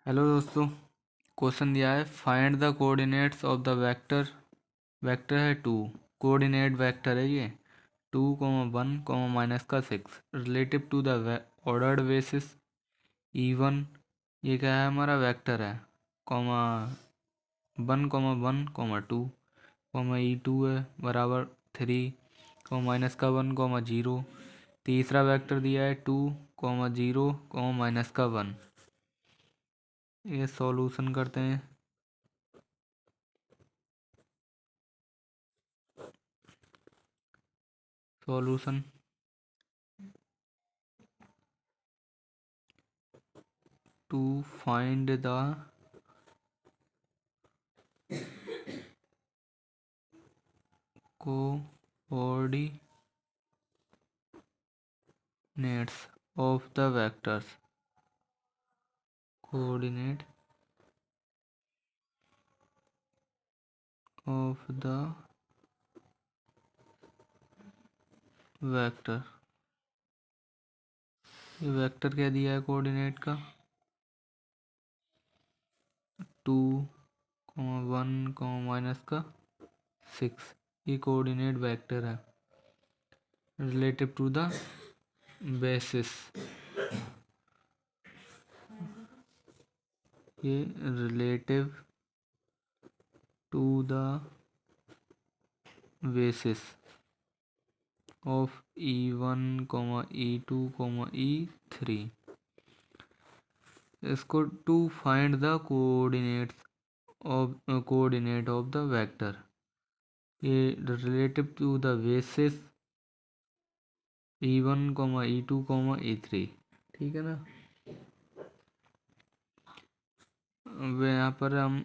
Hello दोस्तों, question दिया है find the coordinates of the vector. Vector है 2, कोऑर्डिनेट वेक्टर है ये 2,1,-6 relative to the ordered basis E1। ये क्या है, हमारा वेक्टर है, कॉमा 1,1,2, E2 है बराबर 3, -1, 0। तीसरा वेक्टर दिया है 2,0, -1। ये सॉल्यूशन करते हैं। Solution to find the coordinates of the vectors, coordinate of the vector। ये वेक्टर क्या दिया है कोऑर्डिनेट का, 2,1,-6। ये कोऑर्डिनेट वेक्टर है रिलेटिव टू द बेसिस। ये relative to the basis of E1, E2, E3। इसको to find the coordinate of the vector. ये relative to the basis E1, E2, E3। ठीक है ना। अब यहाँ पर हम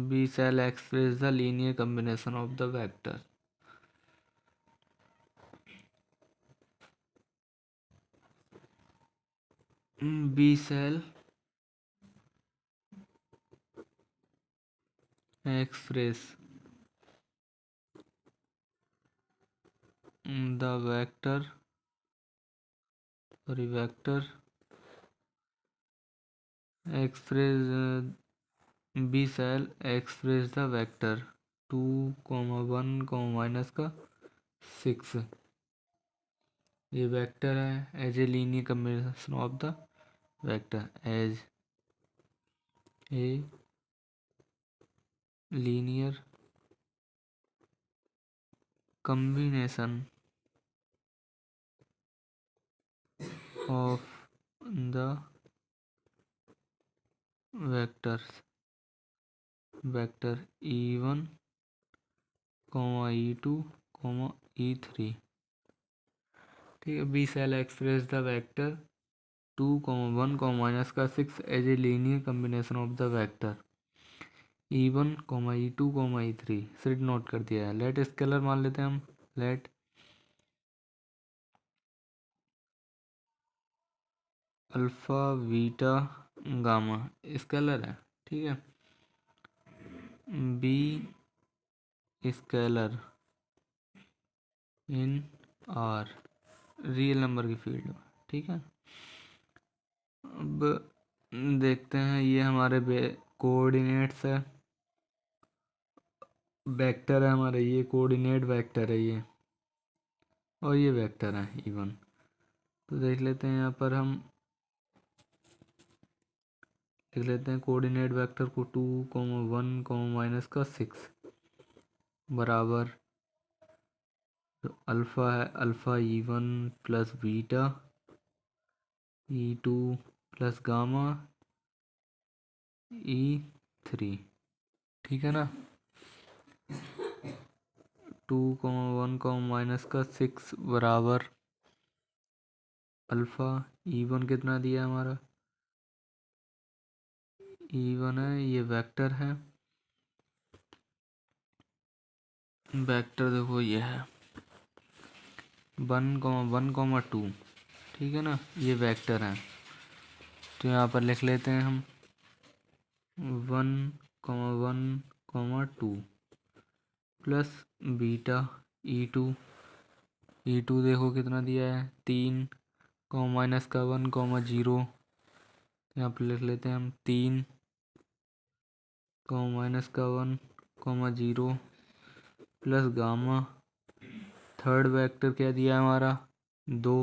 we shall express the linear combination of the vector. We shall express the vector express we shall express the vector 2,1,-6। ये vector है as a linear combination of the vector, as a linear combination of the vector E1, E2, E3। ठीक है। We shall express the vector 2,1,-6 as a linear combination of the vector E1, E2, E3। सिर्फ note कर दिया है। Late scalar मान लेते हैं हम। Let alpha beta gamma scalar है। ठीक है। Be scalar in R real number की फील्ड में। ठीक है। अब देखते हैं, ये हमारे कोऑर्डिनेट्स है, वेक्टर है हमारे, ये कोऑर्डिनेट वेक्टर है ये, और ये वेक्टर है E1। तो देख लेते हैं, यहाँ पर हम लिख लेते हैं कोऑर्डिनेट वेक्टर को 2,1,-6 बराबर जो अल्फ़ा है, alpha E1 plus beta E2 plus gamma E3। ठीक है ना। 2,1,-6 बराबर अल्फ़ा E1 कितना दिया हमारा, E1 है, ये वेक्टर है। वेक्टर देखो ये है 1,1,2। ठीक है ना। ये वेक्टर है, तो यहाँ पर लिख लेते हैं हम 1,1,2 प्लस बीटा E2। E2 देखो कितना दिया है 3, -1, 0। यहाँ पर लिख लेते हैं हम 3 माइनस का 1 0 प्लस गामा। थर्ड वेक्टर क्या दिया है हमारा 2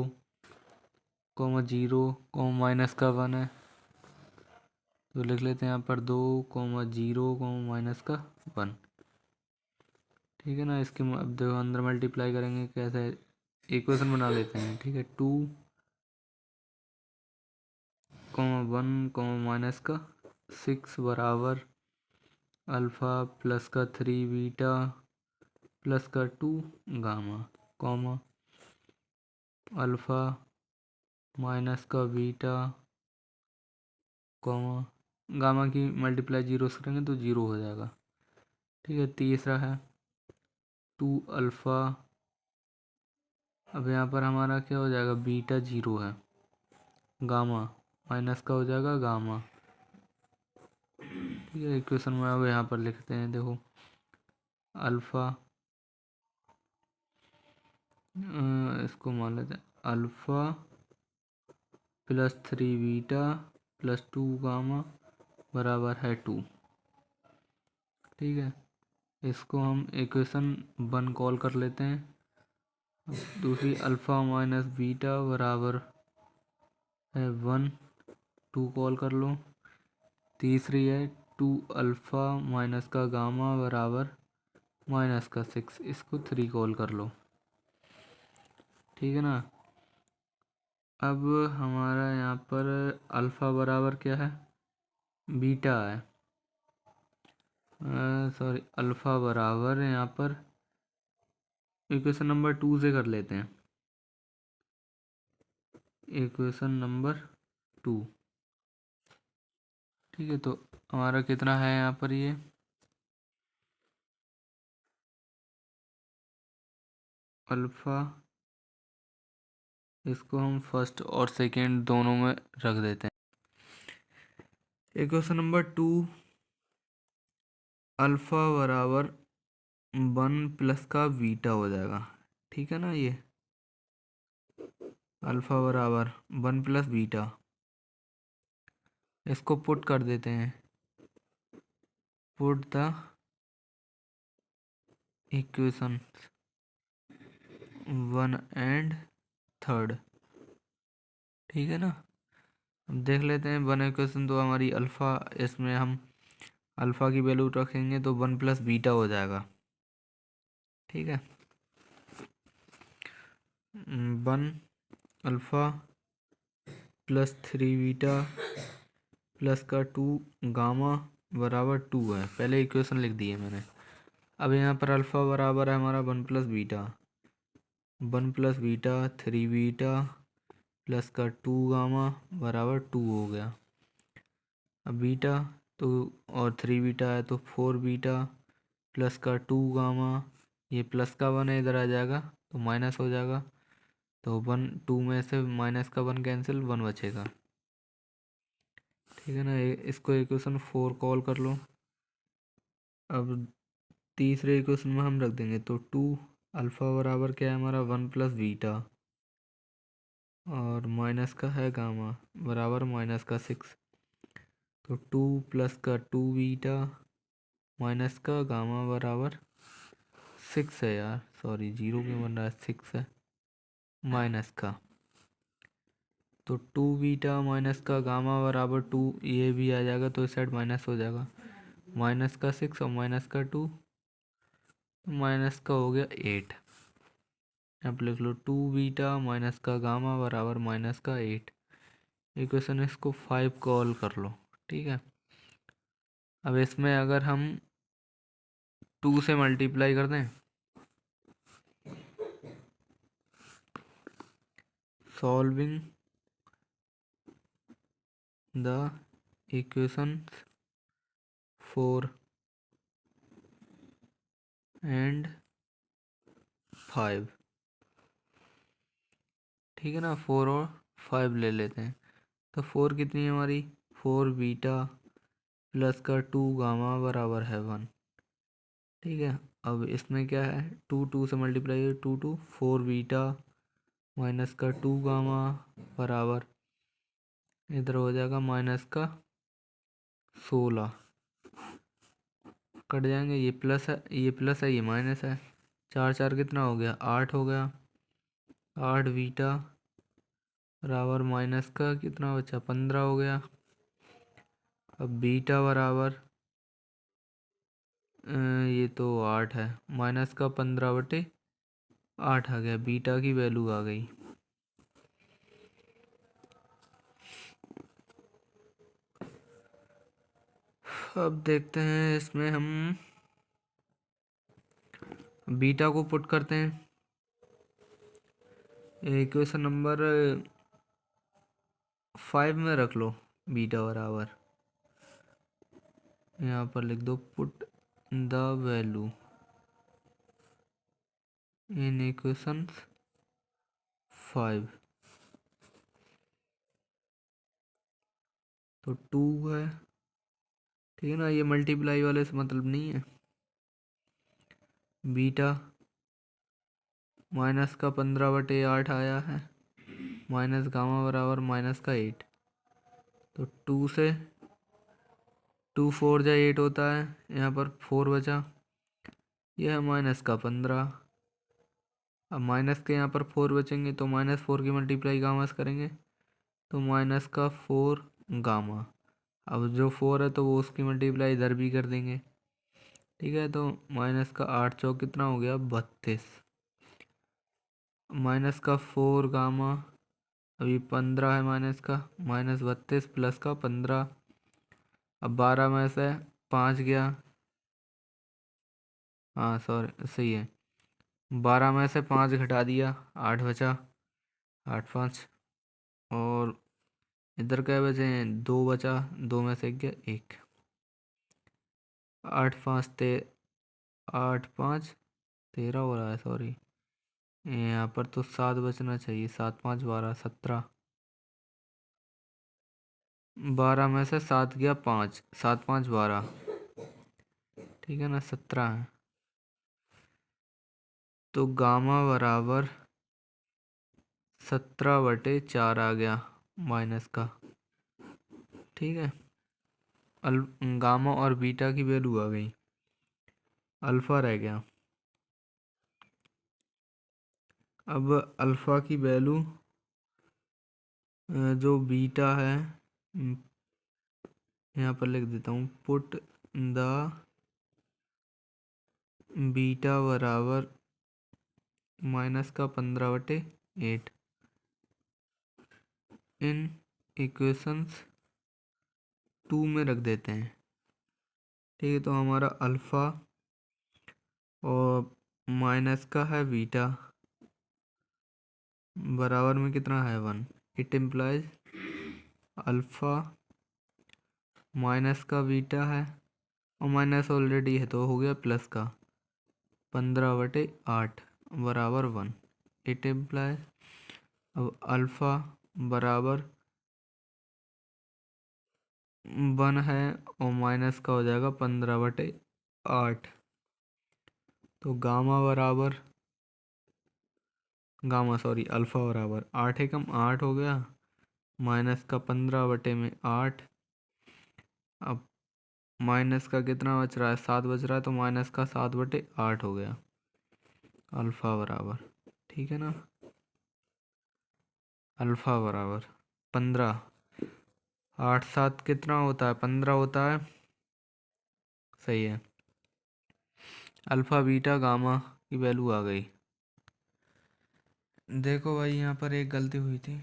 0 माइनस का 1 है, तो लिख लेते हैं यहाँ पर 2 0 माइनस का 1। ठीक है ना। इसके अब देखो अंदर मल्टीप्लाई करेंगे कैसे, इक्वेशन बना लेते हैं। ठीक है 2 1 माइनस का 6 बराबर अल्फ़ा प्लस का 3 बीटा प्लस का 2 गामा, कॉमा अल्फ़ा माइनस का बीटा कॉमा गामा की मल्टीप्लाई जीरो से करेंगे तो जीरो हो जाएगा। ठीक है। तीसरा है 2 अल्फ़ा, अब यहाँ पर हमारा क्या हो जाएगा, बीटा जीरो है, गामा माइनस का हो जाएगा गामा। ठीक है। इक्वेशन में अब यहाँ पर लिखते हैं, देखो अल्फ़ा, इसको मान लेते हैं alpha plus 3 beta plus 2 gamma बराबर है 2। ठीक है। इसको हम इक्वेशन 1 कॉल कर लेते हैं। दूसरी अल्फ़ा माइनस बीटा बराबर है 1, 2 कॉल कर लो। तीसरी है 2 अल्फ़ा माइनस का गामा बराबर माइनस का 6, इसको 3 कॉल कर लो। ठीक है ना। अब हमारा यहाँ पर अल्फ़ा बराबर क्या है, बीटा है, सॉरी अल्फ़ा बराबर यहाँ पर इक्वेशन नंबर 2 से कर लेते हैं। Equation number 2। ठीक है। तो हमारा कितना है यहाँ पर, ये अल्फ़ा, इसको हम फर्स्ट और सेकेंड दोनों में रख देते हैं। इक्वेशन नंबर 2 अल्फ़ा बराबर 1 प्लस का बीटा हो जाएगा। ठीक है ना। ये अल्फ़ा बराबर 1 प्लस बीटा, इसको पुट कर देते हैं। Put the equation 1 and 3rd। ठीक है ना। अब देख लेते हैं 1 इक्वेशन तो हमारी अल्फ़ा, इसमें हम अल्फ़ा की वैल्यू रखेंगे तो 1 प्लस बीटा हो जाएगा। ठीक है। 1 अल्फ़ा प्लस 3 बीटा प्लस का 2 गामा बराबर 2 है, पहले इक्वेशन लिख दी है मैंने। अब यहाँ पर अल्फ़ा बराबर है हमारा 1 plus beta, 1 plus beta 3 beta plus का 2 गामा बराबर 2 हो गया। अब बीटा तो और 3 बीटा है तो 4 बीटा प्लस का 2 गामा, ये प्लस का 1 है इधर आ जाएगा तो माइनस हो जाएगा, तो 1 2 में से माइनस का 1 कैंसिल, 1 बचेगा। ठीक है ना। इसको इक्वेशन 4 कॉल कर लो। अब तीसरे इक्वेशन में हम रख देंगे तो 2 अल्फ़ा बराबर क्या है हमारा 1 प्लस बीटा और माइनस का है गामा बराबर माइनस का 6, तो 2 प्लस का 2 बीटा माइनस का गामा बराबर 6 है यार, सॉरी 0 क्यों बन रहा है, 6 है माइनस का, तो 2 बीटा माइनस का गामा बराबर 2, ये भी आ जाएगा तो इस साइड माइनस हो जाएगा, माइनस का 6 और माइनस का 2, माइनस का हो गया 8। अब लिख लो 2 बीटा माइनस का गामा बराबर माइनस का 8। इक्वेशन इसको 5 कॉल कर लो। ठीक है। अब इसमें अगर हम 2 से मल्टीप्लाई कर दें, सॉल्विंग द इक्वेशन 4 एंड 5। ठीक है ना। 4 और 5 ले लेते हैं, तो 4 कितनी है हमारी, 4 बीटा प्लस का 2 गामा बराबर है 1। ठीक है। अब इसमें क्या है, 2 2 से मल्टीप्लाई है, 2 2 4 बीटा माइनस का 2 गामा बराबर इधर हो जाएगा माइनस का 16, कट जाएंगे, ये प्लस है, ये प्लस है, ये माइनस है, 4 4 कितना हो गया, 8 हो गया। 8 बीटा बराबर माइनस का कितना बचा, 15 हो गया। अब बीटा बराबर ये तो 8 है, माइनस का 15/8 आ गया, बीटा की वैल्यू आ गई। अब देखते हैं इसमें हम बीटा को पुट करते हैं। इक्वेशन नंबर 5 में रख लो, बीटा बराबर, यहाँ पर लिख दो put the value in equation 5। तो 2 है, ठीक है ना, ये मल्टीप्लाई वाले से मतलब नहीं है। बीटा माइनस का 15/8 आया है, माइनस गामा बराबर माइनस का 8। तो 2 से 2 4 जा 8 होता है, यहाँ पर 4 बचा, यह है माइनस का 15। अब माइनस के यहाँ पर 4 बचेंगे तो -4 की मल्टीप्लाई गामा से करेंगे, तो माइनस का 4 गामा। अब जो 4 है तो वो उसकी मल्टीप्लाई इधर भी कर देंगे, ठीक है। तो माइनस का 8 चौक कितना हो गया, 32, माइनस का 4 गामा, अभी 15 है माइनस का, -32 प्लस का 15। अब 12 में से 5 गया, हाँ सॉरी सही है, 12 में से 5 घटा दिया, 8 बचा, 8 5, और इधर क्या बचे हैं, 2 बचा, 2 में से गया 1, 8 5 13 हो रहा है, सॉरी यहाँ पर तो 7 बचना चाहिए, 7 5 12 17, 12 में से 7 गया 5, 7 5 12, ठीक है ना, 17 है। तो गामा बराबर 17/4 आ गया माइनस का, ठीक है। गामा और बीटा की वैल्यू आ गई, अल्फा रह गया। अब अल्फा की वैल्यू जो बीटा है, यहाँ पर लिख देता हूँ, पुट द बीटा बराबर माइनस का 15/8 इन इक्वेशंस 2 में रख देते हैं, ठीक है। तो हमारा अल्फा और माइनस का है बीटा बराबर में कितना है, 1। इट इम्प्लाइज अल्फा माइनस का बीटा है, और माइनस ऑलरेडी है तो हो गया प्लस का 15/8 बराबर 1। इट इम्प्लाइज अब अल्फा बराबर 1 है, और माइनस का हो जाएगा 15/8। तो अल्फा बराबर 8 एकम 8 हो गया, माइनस का 15/8। अब माइनस का कितना बच रहा है, 7 बच रहा है, तो माइनस का 7/8 हो गया अल्फा बराबर, ठीक है ना। अल्फा बराबर 15, 8 7 कितना होता है, 15 होता है, सही है। अल्फा बीटा गामा की वैल्यू आ गई। देखो भाई यहाँ पर एक गलती हुई थी,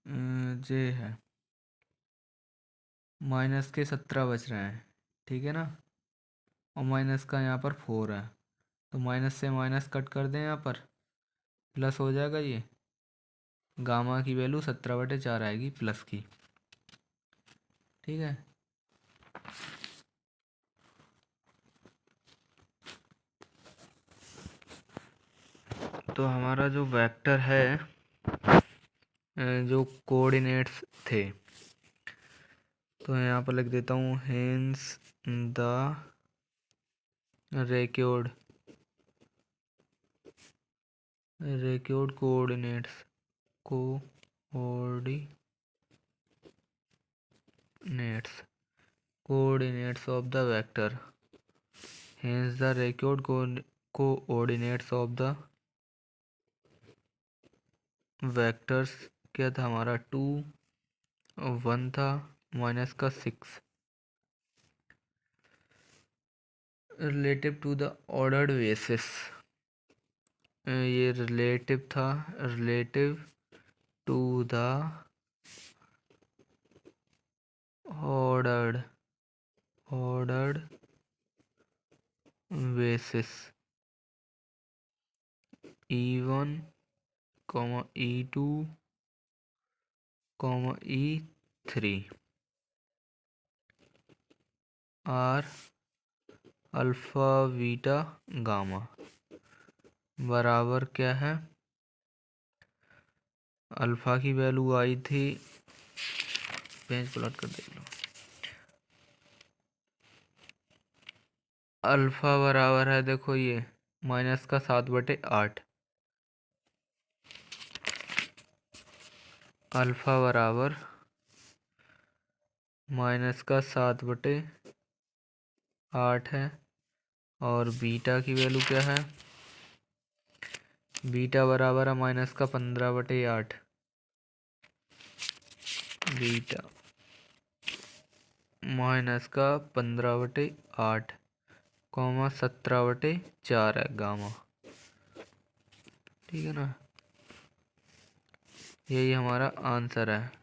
जे है माइनस के 17 बच रहे हैं, ठीक है ना, और माइनस का यहाँ पर 4 है, तो माइनस से माइनस कट कर दें, यहाँ पर प्लस हो जाएगा, ये गामा की वैल्यू 17/4 आएगी प्लस की, ठीक है। तो हमारा जो वेक्टर है, जो कोऑर्डिनेट्स थे, तो यहाँ पर लिख देता हूँ, hence the required coordinates coordinates of the vector, hence the record coordinates of the vectors क्या था हमारा 2 1 था माइनस का 6 relative to the ordered basis, ये रिलेटिव था relative to the ordered basis E1 E2 E3 are alpha beta gamma बराबर क्या है, अल्फा की वैल्यू आई थी, पेज पलट कर देख लो, अल्फा बराबर है देखो ये माइनस का 7/8, अल्फा बराबर माइनस का 7/8 है, और बीटा की वैल्यू क्या है, बीटा बराबर है माइनस का 15/8, बीटा माइनस का 15/8 17/4 है गामा, ठीक है ना, यही हमारा आंसर है।